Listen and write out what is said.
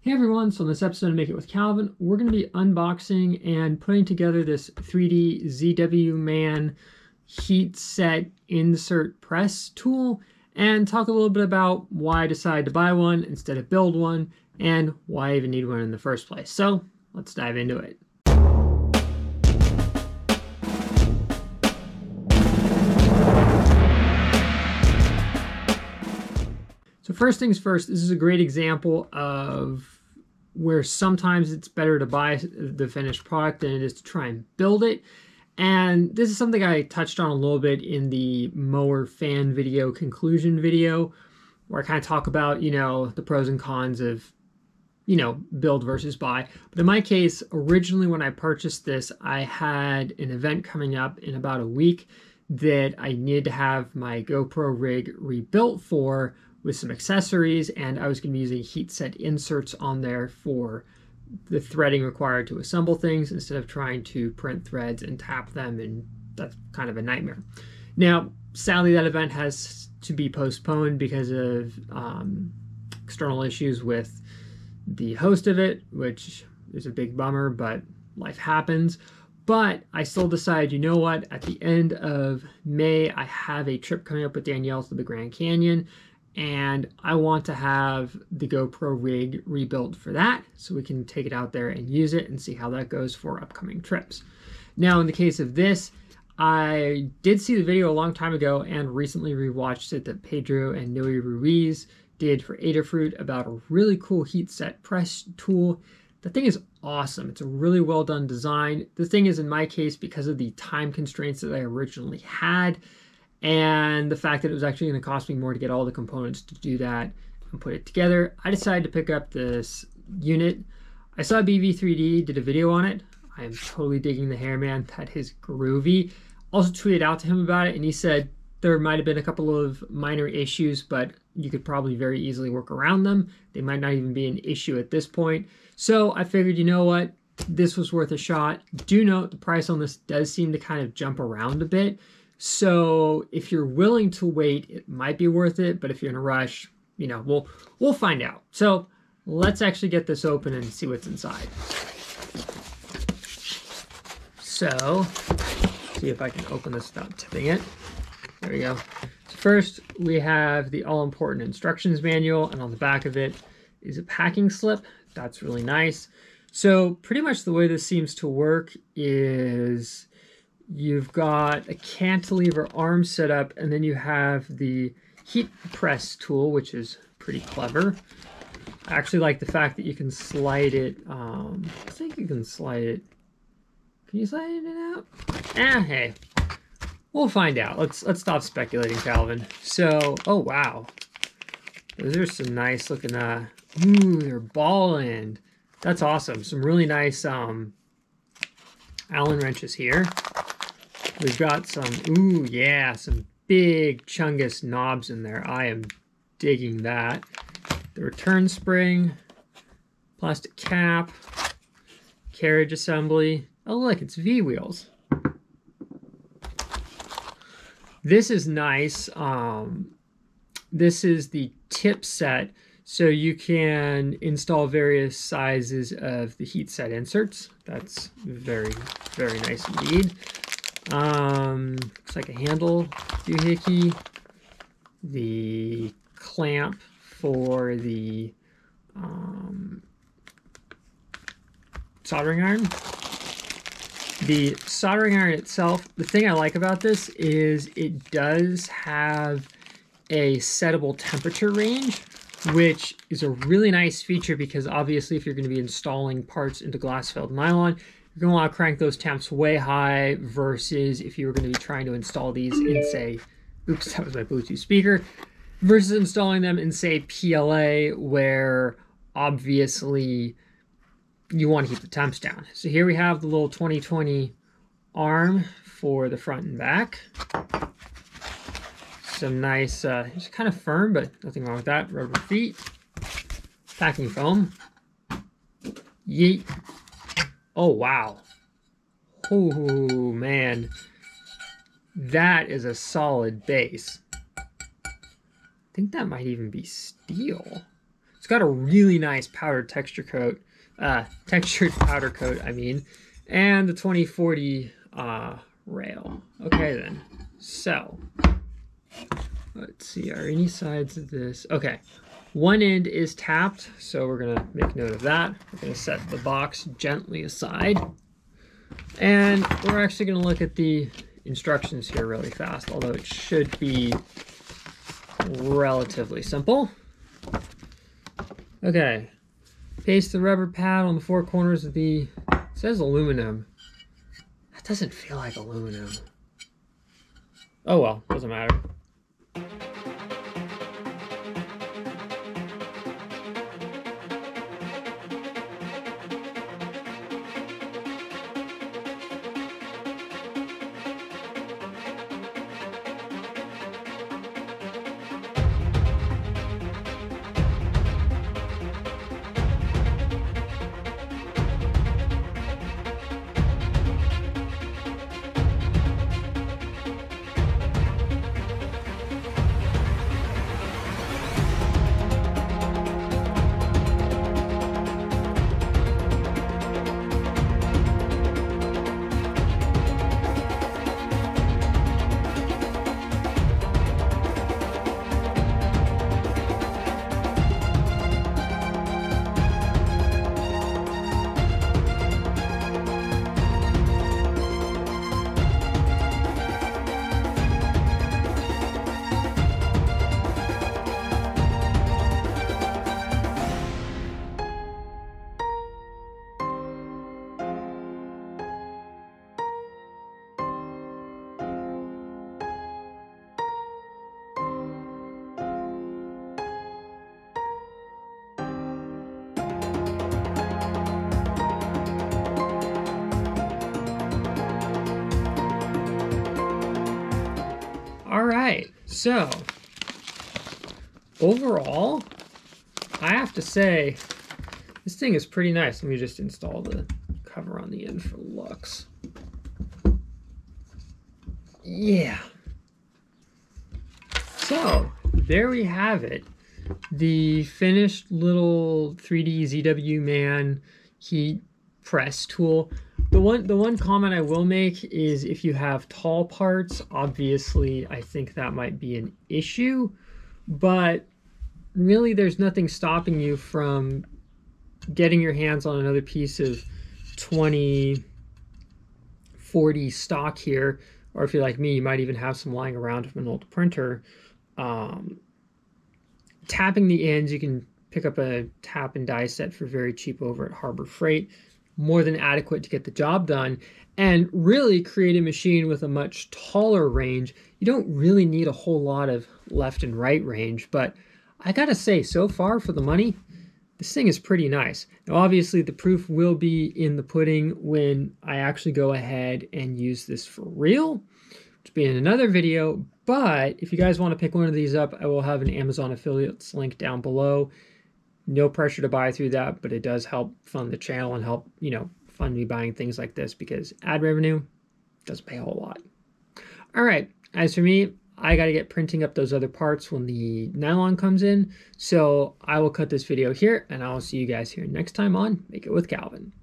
Hey everyone, so in this episode of Make It with Calvin, we're going to be unboxing and putting together this 3DZWMAN heat set insert press tool and talk a little bit about why I decided to buy one instead of build one and why I even need one in the first place. So let's dive into it. So first things first, this is a great example of where sometimes it's better to buy the finished product than it is to try and build it. And this is something I touched on a little bit in the mower fan video conclusion video, where I kind of talk about, the pros and cons of, build versus buy. But in my case, originally when I purchased this, I had an event coming up in about a week that I needed to have my GoPro rig rebuilt for, with some accessories, and I was going to be using heat set inserts on there for the threading required to assemble things instead of trying to print threads and tap them, and that's kind of a nightmare. Now, sadly, that event has to be postponed because of external issues with the host of it, which is a big bummer, but life happens. But I still decided, you know what, at the end of May, I have a trip coming up with Danielle to the Grand Canyon, and I want to have the GoPro rig rebuilt for that so we can take it out there and use it and see how that goes for upcoming trips. Now, in the case of this, I did see the video a long time ago and recently rewatched it that Pedro and Noe Ruiz did for Adafruit about a really cool heat set press tool. The thing is awesome. It's a really well done design. The thing is, in my case, because of the time constraints that I originally had, and the fact that it was actually going to cost me more to get all the components to do that and put it together, I decided to pick up this unit. I saw BV3D did a video on it. I am totally digging the hair, man. That is groovy. Also tweeted out to him about it, and he said there might have been a couple of minor issues, but you could probably very easily work around them. They might not even be an issue at this point. So I figured, you know what? This was worth a shot. Do note the price on this does seem to kind of jump around a bit. So if you're willing to wait, it might be worth it. But if you're in a rush, we'll find out. So let's actually get this open and see what's inside. So see if I can open this without tipping it. There we go. So first, we have the all-important instructions manual, and on the back of it is a packing slip. That's really nice. So pretty much the way this seems to work is you've got a cantilever arm set up, and then you have the heat press tool, which is pretty clever. I actually like the fact that you can slide it. I think you can slide it. Can you slide it out? Hey, we'll find out. Let's stop speculating, Calvin. So, oh wow, those are some nice looking. Ooh, they're ball end. That's awesome. Some really nice Allen wrenches here. We've got some, ooh, yeah, some big Chungus knobs in there. I am digging that. The return spring, plastic cap, carriage assembly. Oh, look, it's V-wheels. This is nice. This is the tip set, so you can install various sizes of the heat set inserts. That's very, very nice indeed. Looks like a handle doohickey, the clamp for the soldering iron. The soldering iron itself, the thing I like about this is it does have a settable temperature range, which is a really nice feature because obviously if you're going to be installing parts into glass-filled nylon, you're going to want to crank those temps way high versus if you were going to be trying to install these in, say, oops, that was my Bluetooth speaker, versus installing them in, say, PLA, where obviously you want to keep the temps down. So here we have the little 2020 arm for the front and back. Some nice, it's kind of firm, but nothing wrong with that. Rubber feet. Packing foam. Yeet. Oh, wow. Oh, man. That is a solid base. I think that might even be steel. It's got a really nice powdered textured powder coat, I mean, and the 2040 rail. Okay then, so let's see, are any sides of this? Okay, one end is tapped, so we're gonna make note of that. We're gonna set the box gently aside, and we're actually gonna look at the instructions here really fast, although it should be relatively simple. Okay, paste the rubber pad on the four corners of the, it says aluminum. That doesn't feel like aluminum. Oh well, doesn't matter. All right, so overall, I have to say this thing is pretty nice. Let me just install the cover on the end for looks. Yeah. So there we have it. The finished little 3DZWMAN heat press tool. The one comment I will make is if you have tall parts, obviously I think that might be an issue, but really there's nothing stopping you from getting your hands on another piece of 2040 stock here, or if you're like me, you might even have some lying around from an old printer. Tapping the ends, you can pick up a tap and die set for very cheap over at Harbor Freight. More than adequate to get the job done, and really create a machine with a much taller range. You don't really need a whole lot of left and right range, but I gotta say, so far for the money, this thing is pretty nice. Now obviously the proof will be in the pudding when I actually go ahead and use this for real, which will be in another video, but if you guys want to pick one of these up, I will have an Amazon affiliates link down below. No pressure to buy through that, but it does help fund the channel and help, you know, fund me buying things like this because ad revenue doesn't pay a whole lot. All right, as for me, I got to get printing up those other parts when the nylon comes in. So I will cut this video here and I will see you guys here next time on Make It with Calvin.